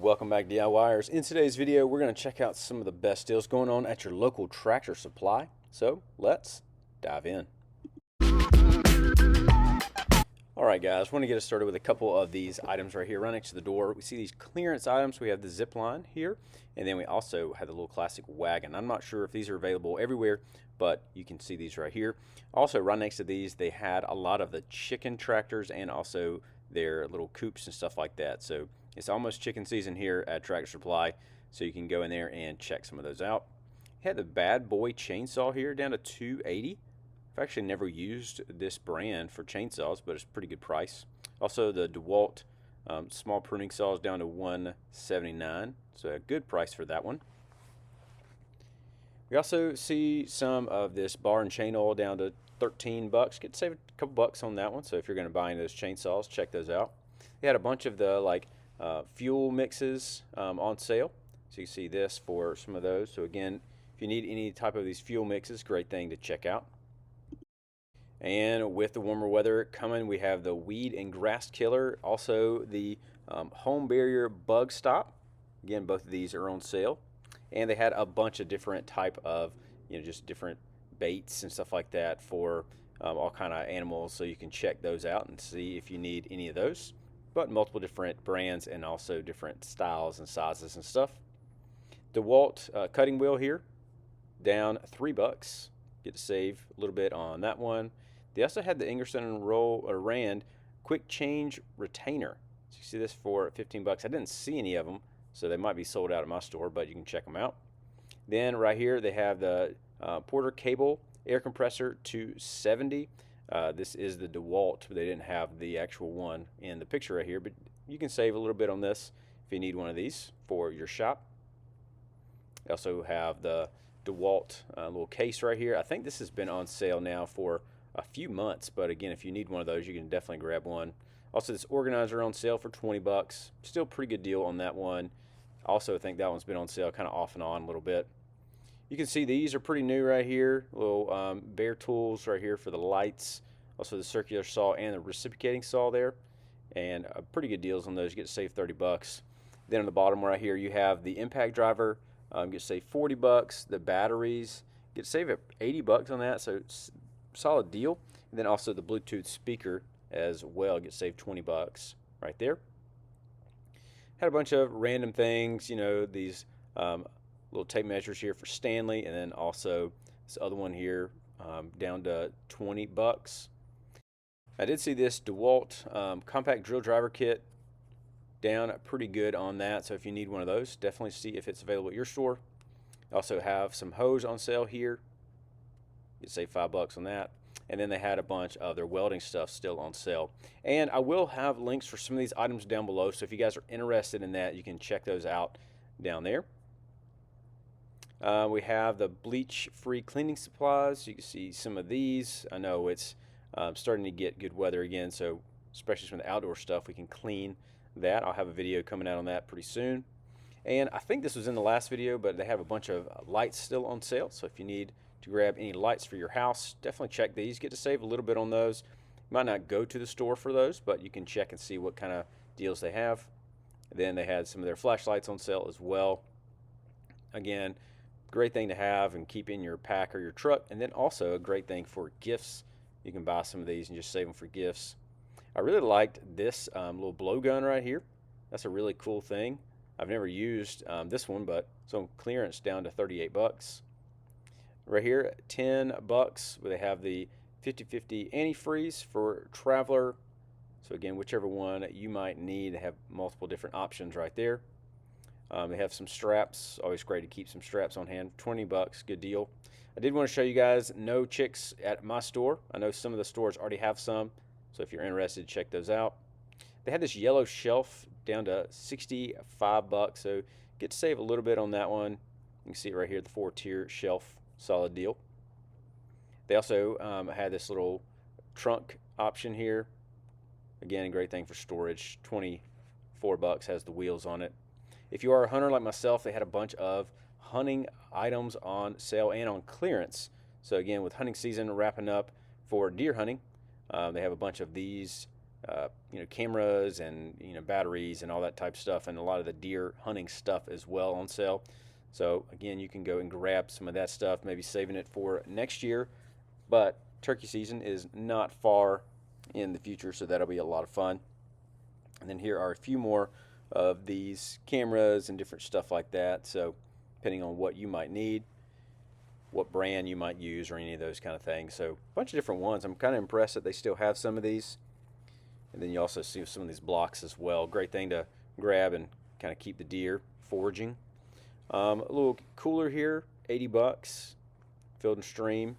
Welcome back, DIYers. In today's video, we're going to check out some of the best deals going on at your local Tractor Supply. So let's dive in. Alright guys, want to get us started with a couple of these items right here right next to the door. We see these clearance items. We have the zip line here, and then we also have the little classic wagon. I'm not sure if these are available everywhere, but you can see these right here. Also, right next to these, they had a lot of the chicken tractors and also their little coops and stuff like that. So it's almost chicken season here at Tractor Supply, so you can go in there and check some of those out. You had the Bad Boy chainsaw here down to $280. I've actually never used this brand for chainsaws, but it's a pretty good price. Also, the dewalt small pruning saws down to $179, so a good price for that one. We also see some of this bar and chain oil down to $13. Get to save a couple bucks on that one. So if you're going to buy any of those chainsaws, check those out. They had a bunch of the fuel mixes on sale. So you see this for some of those. So again, if you need any type of these fuel mixes, great thing to check out. And with the warmer weather coming, we have the weed and grass killer, also the home barrier bug stop. Again, both of these are on sale. And they had a bunch of different type of, just different baits and stuff like that for all kind of animals. So you can check those out and see if you need any of those. But multiple different brands and also different styles and sizes and stuff. DeWalt cutting wheel here, down $3. Get to save a little bit on that one. They also had the Ingerson and Rand quick change retainer. So you see this for $15. I didn't see any of them, so they might be sold out at my store, but you can check them out. Then right here they have the Porter cable air compressor $270. This is the DeWalt, but they didn't have the actual one in the picture right here, but you can save a little bit on this if you need one of these for your shop. They also have the DeWalt little case right here. I think this has been on sale now for a few months, but again, if you need one of those, you can definitely grab one. Also, this organizer on sale for $20. Still pretty good deal on that one. Also, I think that one's been on sale kind of off and on a little bit. You can see these are pretty new right here. Little bare tools right here for the lights. Also, the circular saw and the reciprocating saw there. And pretty good deals on those. You get to save $30. Then on the bottom right here, you have the impact driver. You get to save $40. The batteries, you get to save $80 on that. So it's a solid deal. And then also the Bluetooth speaker as well. Get to save $20 right there. Had a bunch of random things, these little tape measures here for Stanley, and then also this other one here down to $20. I did see this DeWalt compact drill driver kit down pretty good on that, so if you need one of those, definitely see if it's available at your store. Also have some hose on sale here. You can save $5 on that. And then they had a bunch of their welding stuff still on sale. And I will have links for some of these items down below, so if you guys are interested in that, you can check those out down there. We have the bleach-free cleaning supplies. You can see some of these. I know it's starting to get good weather again, so especially some of the outdoor stuff, we can clean that. I'll have a video coming out on that pretty soon. And I think this was in the last video, but they have a bunch of lights still on sale, so if you need to grab any lights for your house, definitely check these. Get to save a little bit on those. You might not go to the store for those, but you can check and see what kind of deals they have. Then they had some of their flashlights on sale as well. Again, great thing to have and keep in your pack or your truck, and then also a great thing for gifts. You can buy some of these and just save them for gifts. I really liked this little blowgun right here. That's a really cool thing. I've never used this one, but it's on clearance down to $38. Right here, $10, where they have the 50/50 antifreeze for traveler. So again, whichever one you might need, they have multiple different options right there. They have some straps. Always great to keep some straps on hand. $20, good deal. I did want to show you guys no chicks at my store. I know some of the stores already have some, so if you're interested, check those out. They had this yellow shelf down to $65, so get to save a little bit on that one. You can see it right here, the 4-tier shelf. Solid deal. They also had this little trunk option here. Again, a great thing for storage. $24 has the wheels on it. If you are a hunter like myself, they had a bunch of hunting items on sale and on clearance. So again, with hunting season wrapping up for deer hunting, they have a bunch of these cameras and batteries and all that type of stuff, and a lot of the deer hunting stuff as well on sale. So again, you can go and grab some of that stuff, maybe saving it for next year. But turkey season is not far in the future, so that'll be a lot of fun. And then here are a few more of these cameras and different stuff like that. So depending on what you might need, what brand you might use, or any of those kind of things. So a bunch of different ones. I'm kind of impressed that they still have some of these. And then you also see some of these blocks as well. Great thing to grab and kind of keep the deer foraging. A little cooler here, 80 bucks, Field and Stream.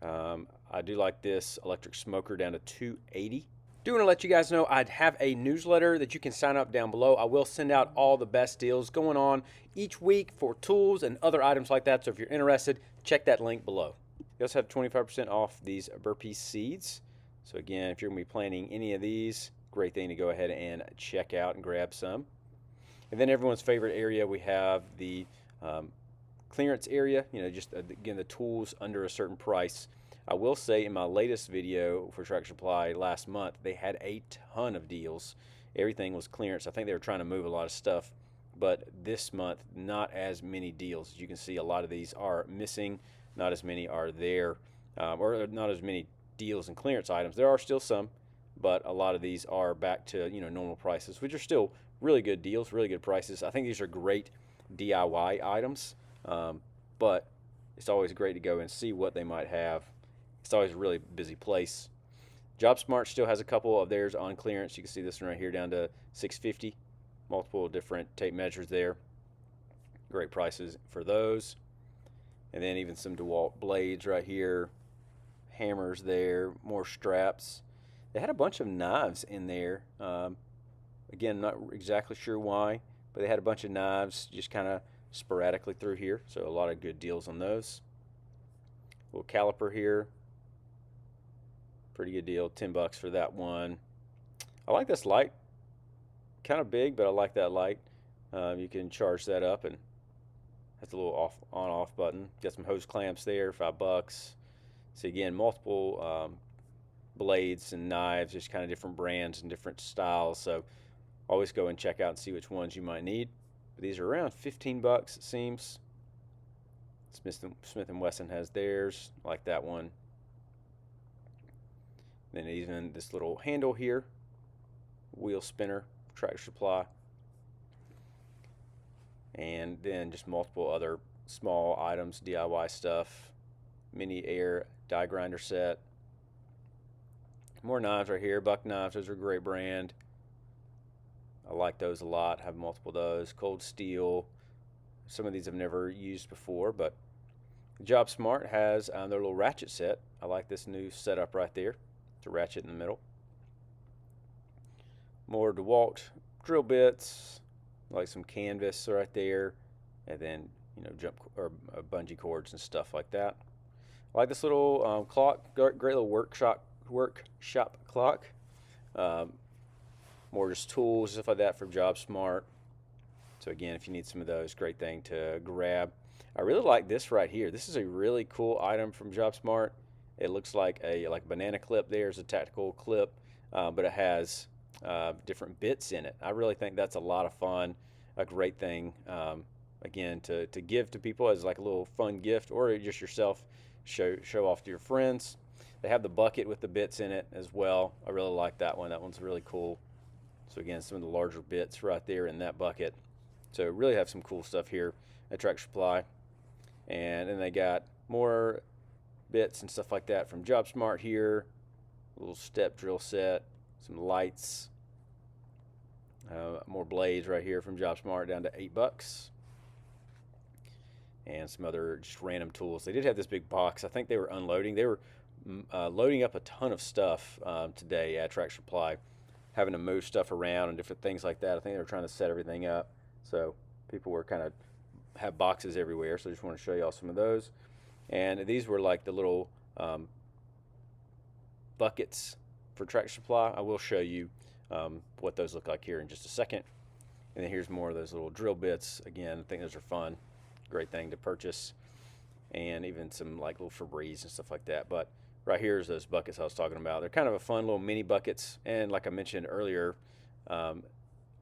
I do like this electric smoker down to 280. Do want to let you guys know I'd have a newsletter that you can sign up down below. I will send out all the best deals going on each week for tools and other items like that. So if you're interested, check that link below. You also have 25% off these burpee seeds. So again, if you're going to be planting any of these, great thing to go ahead and check out and grab some. And then everyone's favorite area, we have the clearance area, just again, the tools under a certain price. I will say in my latest video for Tractor Supply last month, they had a ton of deals. Everything was clearance. I think they were trying to move a lot of stuff, but this month, not as many deals. As you can see, a lot of these are missing. Not as many are there, or not as many deals and clearance items. There are still some, but a lot of these are back to normal prices, which are still really good deals, really good prices. I think these are great DIY items, but it's always great to go and see what they might have. It's always a really busy place. JobSmart still has a couple of theirs on clearance. You can see this one right here down to $6.50. Multiple different tape measures there. Great prices for those. And then even some DeWalt blades right here. Hammers there. More straps. They had a bunch of knives in there. Again, not exactly sure why, but they had a bunch of knives just kind of sporadically through here. So a lot of good deals on those. Little caliper here. Pretty good deal, 10 bucks for that one. I like this light. Kind of big, but I like that light. You can charge that up, and that's a little on-off button. Got some hose clamps there, 5 bucks. So again, multiple blades and knives, just kind of different brands and different styles. So always go and check out and see which ones you might need. But these are around 15 bucks, it seems. Smith & Wesson has theirs, like that one. Then even this little handle here, wheel spinner, Tractor Supply. And then just multiple other small items, DIY stuff. Mini air die grinder set. More knives right here, Buck knives, those are a great brand. I like those a lot, have multiple of those. Cold Steel, some of these I've never used before, but JobSmart has their little ratchet set. I like this new setup right there. It's a ratchet in the middle. More DeWalt drill bits, like some canvas right there, and then jump or bungee cords and stuff like that. I like this little clock, great little workshop clock. More just tools, stuff like that from JobSmart. So again, if you need some of those, great thing to grab. I really like this right here. This is a really cool item from JobSmart. It looks like a banana clip. There's a tactical clip, but it has different bits in it. I really think that's a lot of fun, a great thing, again, to give to people as like a little fun gift, or just yourself show off to your friends. They have the bucket with the bits in it as well. I really like that one. That one's really cool. So again, some of the larger bits right there in that bucket. So really have some cool stuff here at Tractor Supply. And then they got more bits and stuff like that from JobSmart here. A little step drill set, some lights, more blades right here from JobSmart down to 8 bucks. And some other just random tools. They did have this big box. I think they were unloading. They were loading up a ton of stuff today at Tractor Supply, having to move stuff around and different things like that. I think they were trying to set everything up. So people were kind of have boxes everywhere. So I just want to show y'all some of those. And these were like the little buckets for Tractor Supply. I will show you what those look like here in just a second. And then here's more of those little drill bits. Again, I think those are fun. Great thing to purchase. And even some like little Febreze and stuff like that. But right here is those buckets I was talking about. They're kind of a fun little mini buckets, and like I mentioned earlier, I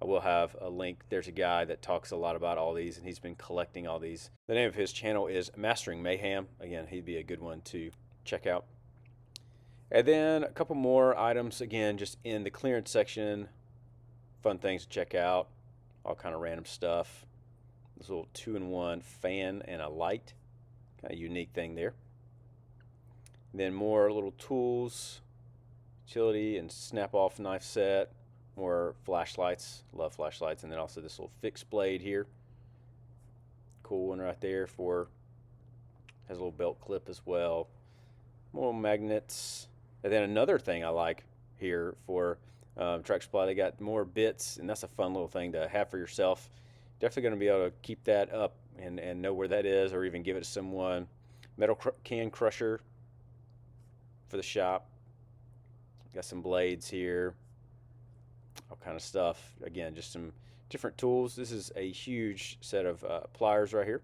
will have a link. There's a guy that talks a lot about all these, and he's been collecting all these. The name of his channel is Mastering Mayhem. Again, he'd be a good one to check out. And then a couple more items, again, just in the clearance section. Fun things to check out, all kind of random stuff. This little 2-in-1 fan and a light, kind of unique thing there. And then more little tools, utility and snap-off knife set, more flashlights, love flashlights, and then also this little fixed blade here. Cool one right there has a little belt clip as well. More magnets. And then another thing I like here for Track Supply, they got more bits, and that's a fun little thing to have for yourself. Definitely going to be able to keep that up and know where that is, or even give it to someone. Metal can crusher for the shop. Got some blades here, all kind of stuff. Again, just some different tools. This is a huge set of pliers right here.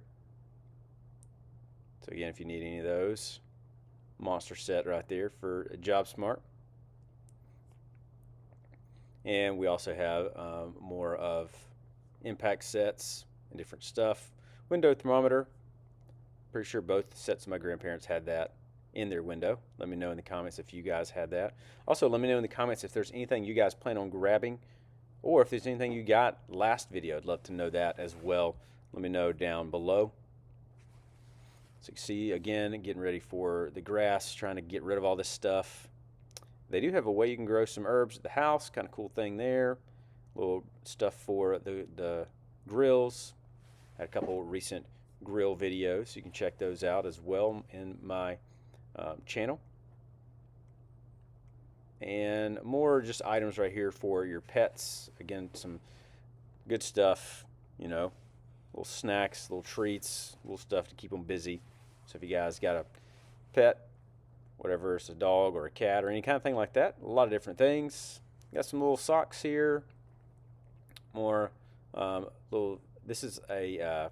So again, if you need any of those, monster set right there for Job Smart. And we also have more of impact sets and different stuff. Window thermometer. Pretty sure both sets of my grandparents had that in their window. Let me know in the comments if you guys had that. Also, let me know in the comments if there's anything you guys plan on grabbing, or if there's anything you got last video. I'd love to know that as well. Let me know down below. So you can see, again, getting ready for the grass, trying to get rid of all this stuff. They do have a way you can grow some herbs at the house. Kind of cool thing there. Little stuff for the grills. Had a couple recent grill videos. You can check those out as well in my channel. And more just items right here for your pets. Again, some good stuff, you know, little snacks, little treats, little stuff to keep them busy. So if you guys got a pet, whatever, it's a dog or a cat or any kind of thing like that, a lot of different things. Got some little socks here. More little, this is a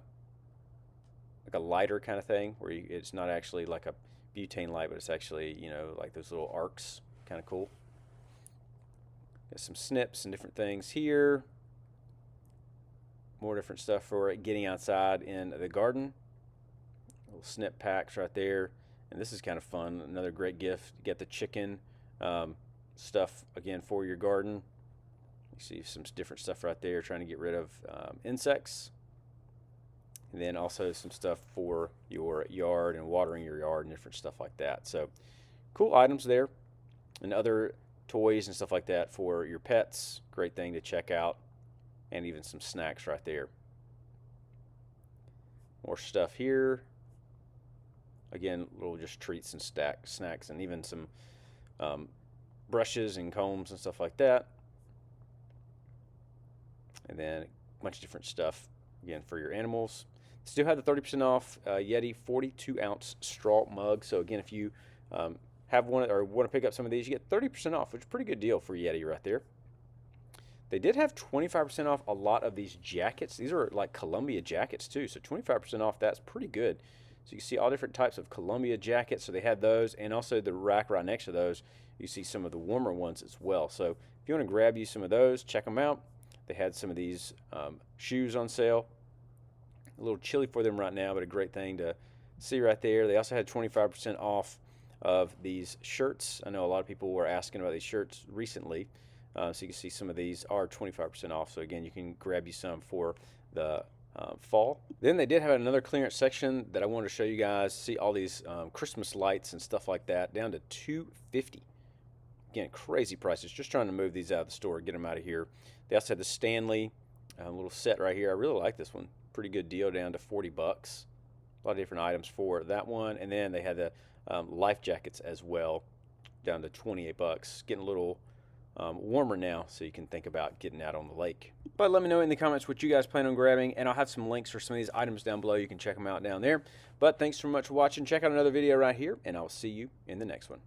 like a lighter kind of thing where it's not actually like a butane light, but it's actually, you know, like those little arcs. Kind of cool. Got some snips and different things here. More different stuff for getting outside in the garden. Little snip packs right there. And this is kind of fun. Another great gift. You get the chicken stuff, again, for your garden. You see some different stuff right there, trying to get rid of insects. And then also some stuff for your yard and watering your yard and different stuff like that. So cool items there. And other toys and stuff like that for your pets. Great thing to check out. And even some snacks right there. More stuff here. Again, little just treats and snacks, and even some brushes and combs and stuff like that. And then a bunch of different stuff, again, for your animals. Still have the 30% off Yeti 42-ounce straw mug. So again, if you have one or want to pick up some of these, you get 30% off, which is a pretty good deal for Yeti right there. They did have 25% off a lot of these jackets. These are like Columbia jackets too, so 25% off, that's pretty good. So you can see all different types of Columbia jackets. So they had those, and also the rack right next to those, you see some of the warmer ones as well. So if you want to grab you some of those, check them out. They had some of these shoes on sale. A little chilly for them right now, but a great thing to see right there. They also had 25% off of these shirts. I know a lot of people were asking about these shirts recently. So you can see some of these are 25% off. So again, you can grab you some for the fall. Then they did have another clearance section that I wanted to show you guys. See all these Christmas lights and stuff like that, down to $250. Again, crazy prices. Just trying to move these out of the store, get them out of here. They also had the Stanley little set right here. I really like this one. Pretty good deal, down to $40. A lot of different items for that one. And then they had the life jackets as well, down to $28. Getting a little warmer now, so you can think about getting out on the lake. But let me know in the comments what you guys plan on grabbing, and I'll have some links for some of these items down below. You can check them out down there. But thanks so much for watching. Check out another video right here, and I'll see you in the next one.